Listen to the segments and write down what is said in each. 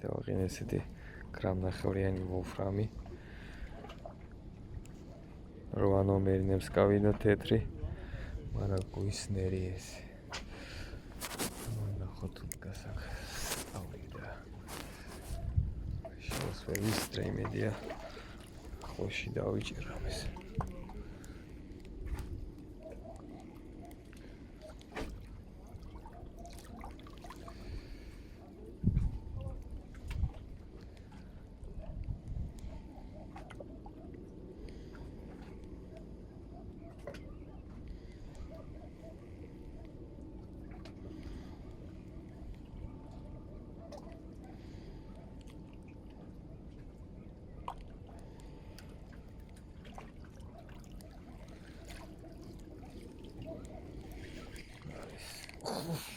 დავაღინე ესეთი გრამნახევრიანი ვოლფრამი. 8 ნომერი გავიდა თეთრი, მაგრამ გვისნერი ეს. ნახოთ თუ დგას აქ სწავლიდა. შეუსველი სტრეიმედია. ხოში დავიჭირა ეს.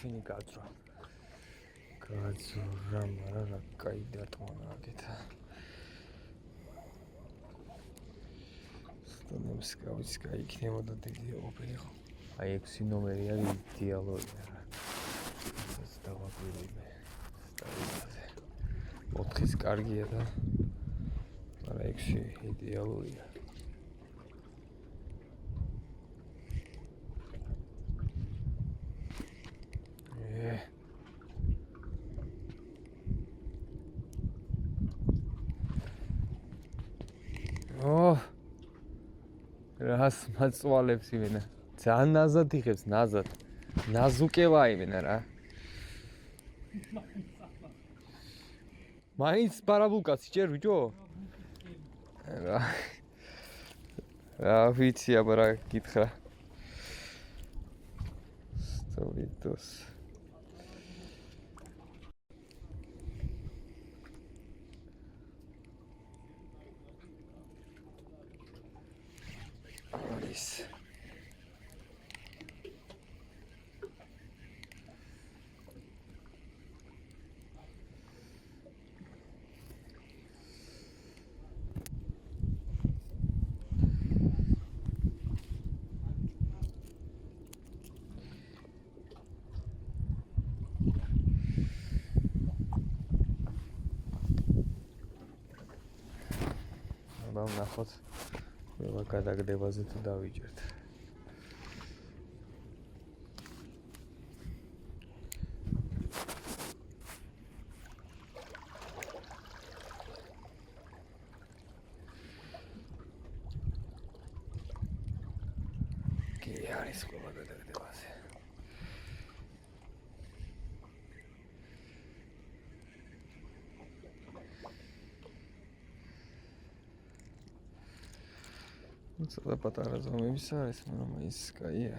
შენი გაძრა, მაგრამ რა კაი დარტყმანა აკეთა. სტონებს გავიც გაიქნებოდა დიდი ოპერა. აი 6 ნომერი არის იდეალურია რა. ეს დავაკვირდები. სტაბილურია. 4-ის კარგია და მაგრამ 6 იდეალურია. რას მაწვალებს იმენა ძალიან ნაზად იღებს ნაზად ნაზუკევა იმენა რა მაინც პარაბულკაც იჭერ ბიჭო რა ვიცი აბა რა გითხრა სტორიტოს არის ნახოთ ყველა გადაგდებაზე თუ დავიჭერთ კი არის ყველა გადაგდებაზე ცოტა პატარა ზომების არის, მაგრამ ის კაია.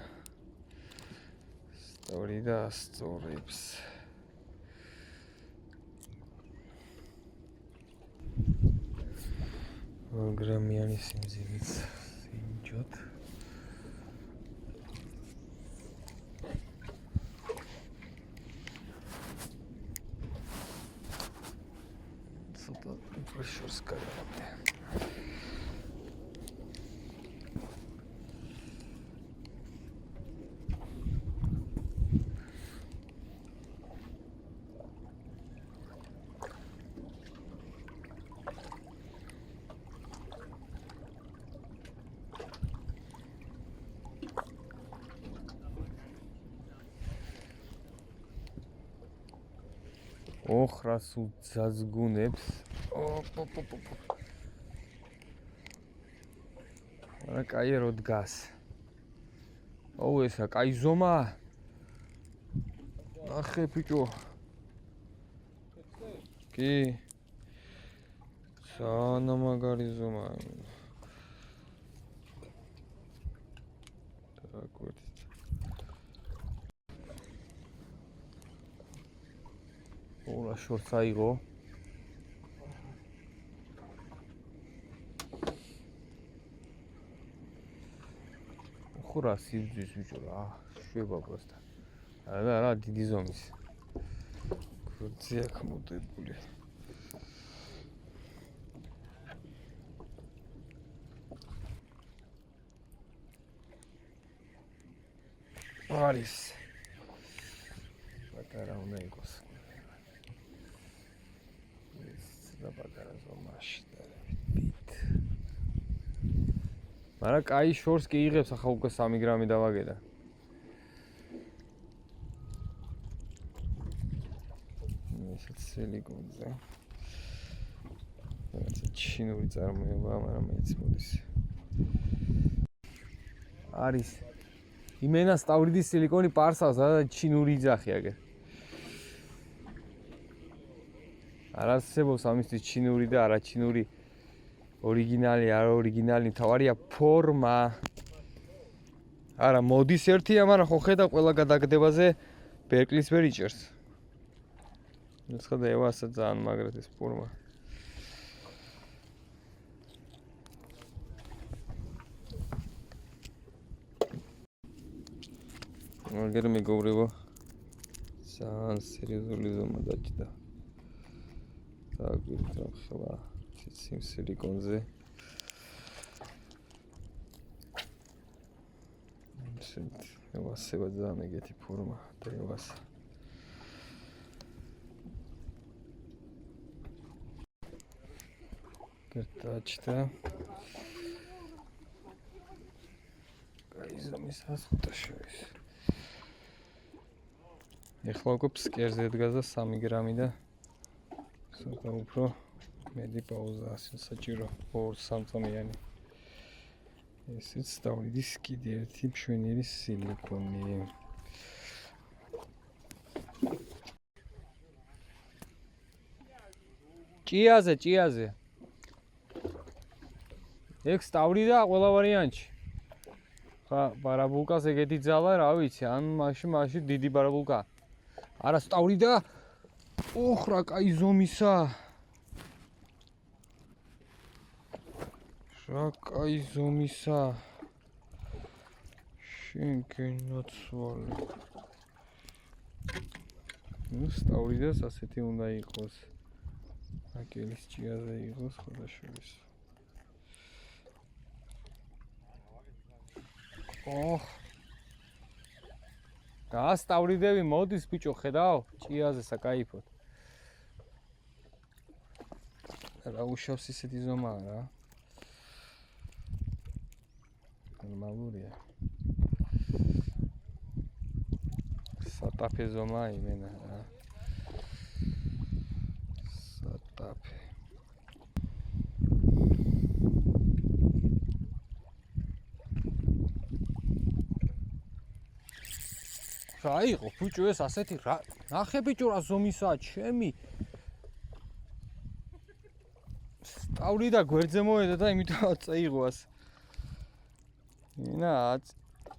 სწორი და სწორებს. გრამიანი სიმძიმით ინჯოთ. ცოტა პრეშორს გადავაგდე. ოხრას უძაზგუნებს. რა კაი რო დგას. ოუ ესა კაი ზომა. ნახე ბიჭო. კი. სანა მაგარი ზომა. დაკვირდით. ოლა შორს აიღო. ხურა სიძვის ბიჭო რა, შვება პროსტა. რა დიდი ზომის. კურცია ხმოდებული. არის. პატარა უნდა იყოს. პატარა ზომაში დავით. მაგრამ კაი შორს კი იღებს, ახლა უკვე 3 გრამი დავაგედა. ესეც სილიკონზე. ეს ჩინური წარმოებაა, მაგრამ მეც მოდის. არის იმენა სტავრიდის სილიკონი პარსავს, და ჩინური იძახი აგერ. არ არსებობს ამისთვის ჩინური და არა ჩინური ორიგინალი, არა ორიგინალი, თავარია ფორმა. არა, მოდის ერთია, მაგრამ ხო ხედა ყველა გადაგდებაზე ბერკლის ვერ იჭერს. ეს ხოდა ევასა ძალიან მაგრად ეს ფორმა. აგერ მეგობრებო, ძალიან სერიოზული ზომა დაჭდა. დაგვირთ რა ხება ციციმ სილიკონზე. ევასება ძალიან ეგეთი ფორმა და ევასა. გერტაჭდა. კაი ზომის 105 შორის. ეხლა უკვე ფსკერზე დგას და 3 გრამი და ცოტა უფრო მედი პაუზაა საჭირო 2-3 წამიანი. ესეც სტავრიდის კიდე ერთი მშვენიერი სილიკონი. ჭიაზე. ეგ სტავრიდა ყველა ვარიანტში. ხა ბარაბულკას ეგეთი ძალა, რა ვიცი, ან მაშინ დიდი ბარაბულკა. არა სტავრიდა. ოხ რა კაი ზომისა. რა კაი ზომისა. შენ გენაცვალე. ნუ სტავრიდას ასეთი უნდა იყოს. აკელის ჭიაზე იყოს ხოდაშორის. ოხ. გასტავრიდები მოდის ბიჭო, ხედავ? ჭიაზე საკაიფოდ. რა უშავს ისეთი ზომაა რა. ნორმალურია. სატაფე ზომაა იმენა რა. სატაფე. რა იყო ბიჭო ეს ასეთი რა? ნახე ბიჭო რა ზომისაა ჩემი. სტავრიდა გვერდზე მოვედა და იმითაც წაიღო ასე. ინა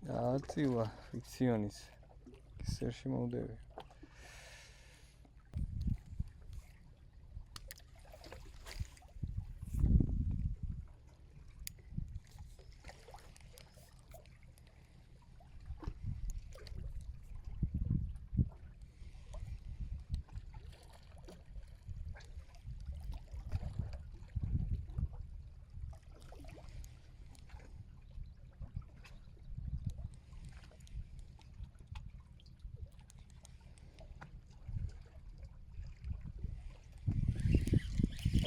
აწივა ფიქციონის. კისერში მოვდები.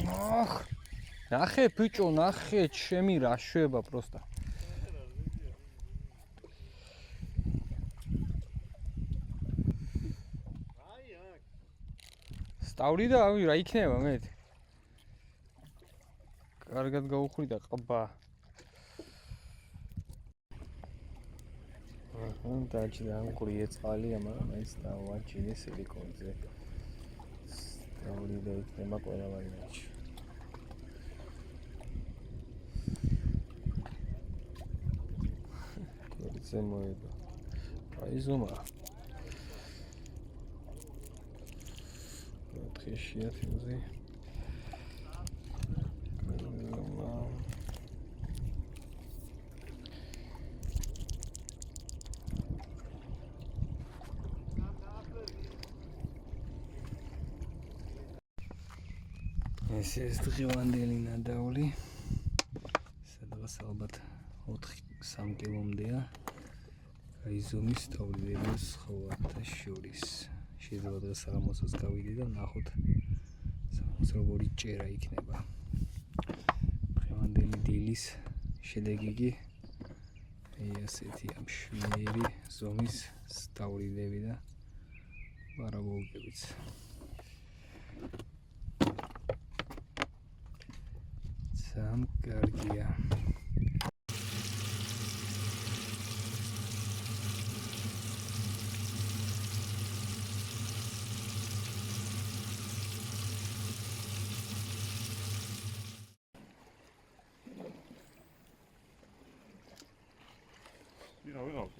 აх, ნახე ბიჭო, ნახე, ჩემი რა შვება პროსტა. სტავრიდა, რა იქნება მე? კარგად გაუხვრიდა ყბა. დაჭდა ამ ყრიე წყალია, მაგრამ მაინც დავაჭინე სილიკონზე. სტავრიდა იქნება ყველა ვარიანტში. გვერდზე მოედა. კაი ზომაა. ხეშია თემზე. ეს დღევანდელი ნადავლი. სადღაც ალბათ 4-3 კილომდეა. აი ზომის სტავრიდების ხოვართა შორის. შეიძლება დღეს აღმოსას გავიდე და ნახოთ. როგორი ჭერა იქნება. დღევანდელი დილის შედეგი კი ასეთია, მშვიერი ზომის სტავრიდები და პარაბოლკებიც. ძალიან კარგია.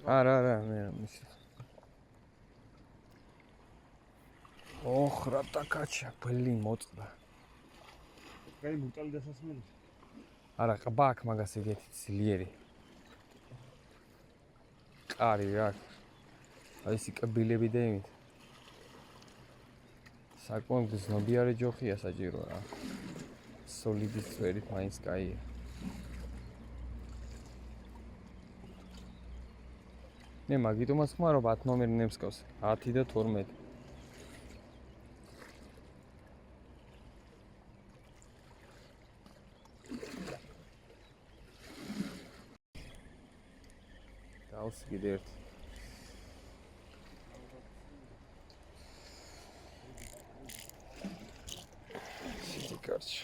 არა, მე მის. ოხ, რა ტაკაჩა, ბლინ მოწყდა. კაი მუტალი დასასმელი. არა, ყბა აქვს მაგას ეგეთი ძლიერი. ყარი რა. აი ეს კბილები და იმით. საკმაოდ ზნობიარე ჯოხია საჭირო რა. სოლიდის წვერით მაინც კაია. მე მაგიტომაც ხმარო 10 ნომერი ნემსკავს 10 და 12. დავს კიდე ერთი. სიკარჩი.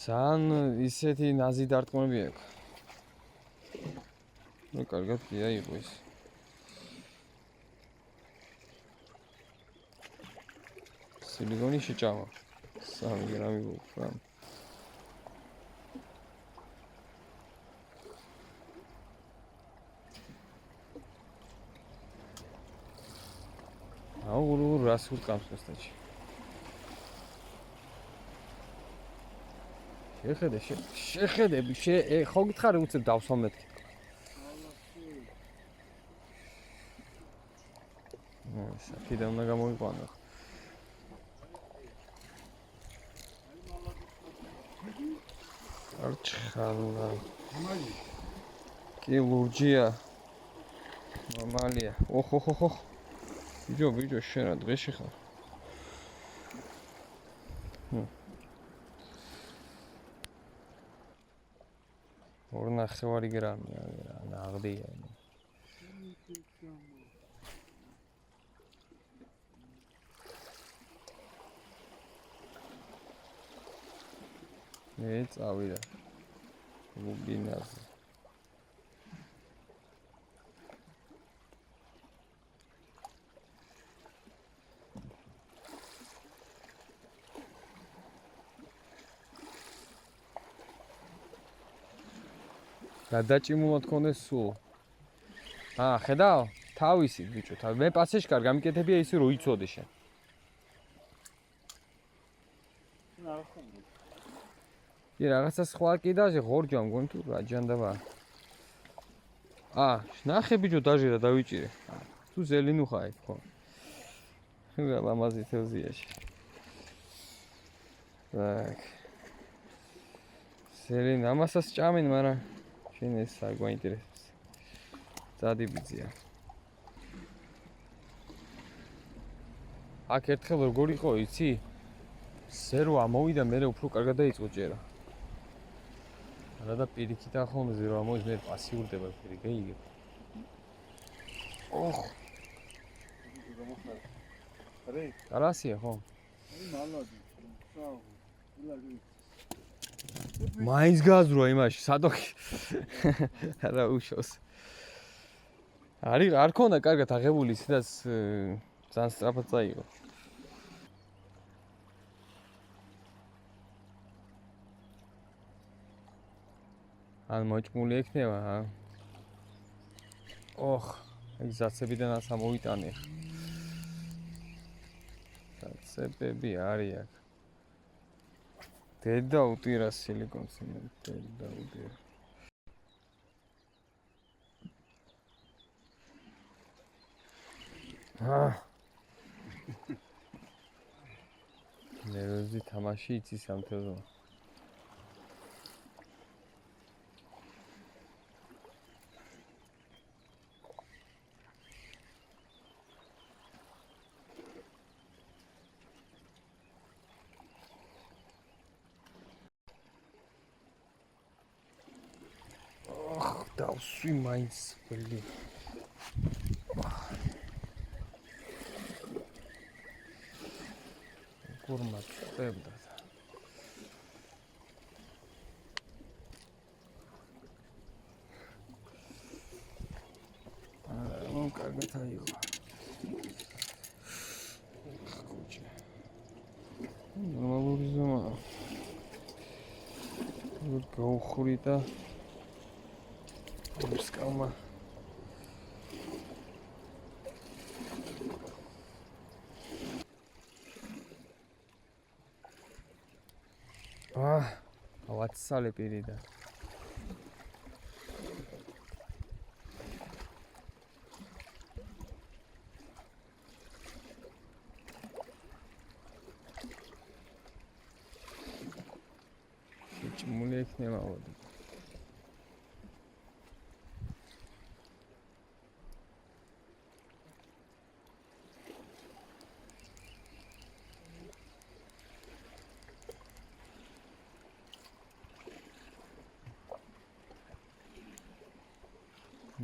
ძალიან ისეთი ნაზი დარტყმები აქვს. ну კარგად კი აიღო ის. სილიკონი შეჭამა. 3 გრამი ვუყრა. აუ რას ვუყავს ესტაჩი. შეხედები, ხო გითხარი უცებ დავსვა მეთქი. აქედან უნდა გამოიყვანო. არჩხალა. კი ლურჯია. ნორმალია. ოხ. ბიჭო, შენ რა დღეში ხარ? ორ ნახევარი გრამია, ნაღდია. მე წავიდა. ლუბინაზე. გადაჭიმულა თქონდეს სულ. ხედავ? თავისი ბიჭო, მე პასეში კარ გამიკეთებია ისე რო იცოდე შენ. კი რაღაცა სხვა კიდაზე ღორჯა მგონი თუ რა ჯანდაბა. ნახე ბიჭო დაჟე რა დავიჭირე. თუ ზელინუ ხაი ხო. რა ლამაზი თევზიაში. так. ზელინ ამასაც ჭამენ, მაგრამ შენ ეს არ გვაინტერესებს. ძადი ბიძია. აქ ერთხელ როგორ იყო, იცი? ზერო ამოვიდა, მე უფრო კარგად დაიწყო ჭერა. რა და პირიქით ახლა ზერო ამოვის, მე პასიურდება პირი, გაიგებ. ოხ. კარასია ხო? მალადი. მაინც გაზრვა იმაში, სადოქი. რა უშავს. არ ქონდა კარგად აღებული, სადაც ძალიან სწრაფად წაიღო. ან მოჭმული ექნება, ოხ, ეგ ზაცებიდანაც ამოვიტანე. ზაცებები არის აქ. დედა უტირა სილიკონს, დედა უტირა. ნერვზი თამაში იცის ამ თევზმა. დავსვი მაინც ბლი. გურმა წევდა. ანუ კარგად აიღო. ხოჭე. ნორმალური ზომაა. გავხური და მოსკამა ვაცალე პირიდან ჭმული ექნება ვადი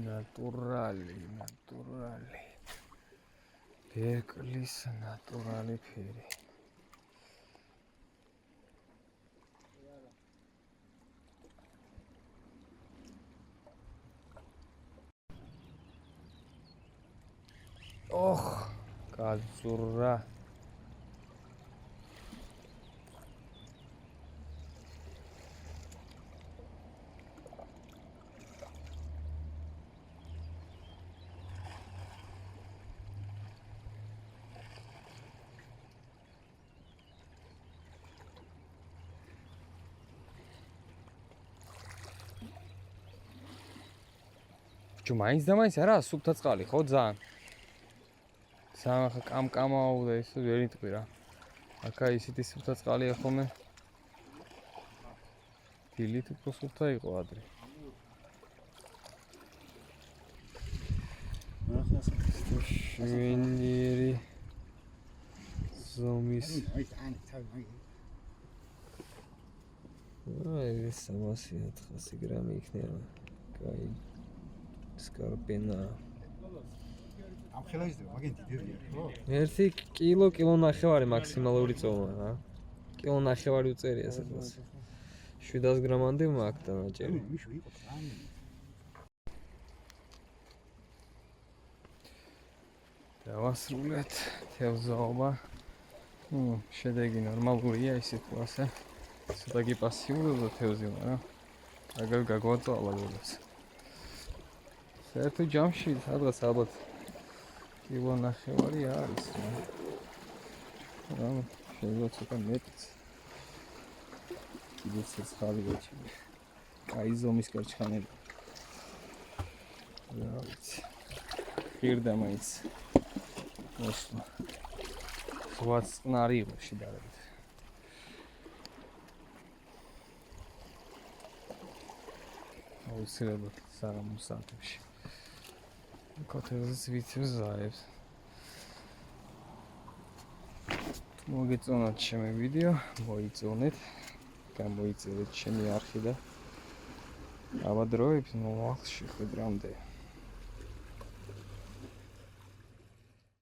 naturali Perklis naturali ფერი გაძურა მაინც და მაინც არა სუფთა წყალი ხო ძალიან სამახა კამკამაო და ისე ვერ იტყვი რა აქა ისეთი სუფთა წყალია ხოლმე დილით უფრო სუფთა იყო ადრე შვენიერი ზომის ეს 300-400 გრამი იქნება კაი სკარპენა ამ ხელაიზდება მაგენ დიდებია ხო? 1 კილო ნახევარი მაქსიმალური წომა რა კილო ნახევარი უწერია სადღაც 700 გრამამდე მაქვს და ნაჭერი მიშო იყო კრანი დავასრულეთ თევზაობა შედეგი ნორმალურია ისე თუ ასე ცოტა გიპასიურებდა თევზი მაგრამ აგერ გაგვაწვალა გულს საერთო ჯამში სადღაც ალბათ კილო ნახევარი არის რა შეიძლება ცოტა მეტიც კიდეც ცეცხალი გაჩვენე კაი ზომის კერჩხანები რა ვიცი ღირდა მაინც მოსვლა ზღვაც წყნარი იყო შედარებით აუცილებლად საღამოს საათებში კოთელზეც ვიცევს ზაებს მოგეწონათ ჩემი ვიდეო მოიწონეთ გამოიწერეთ ჩემი არხი და ავადროებით მოვალ შეხვედრამდე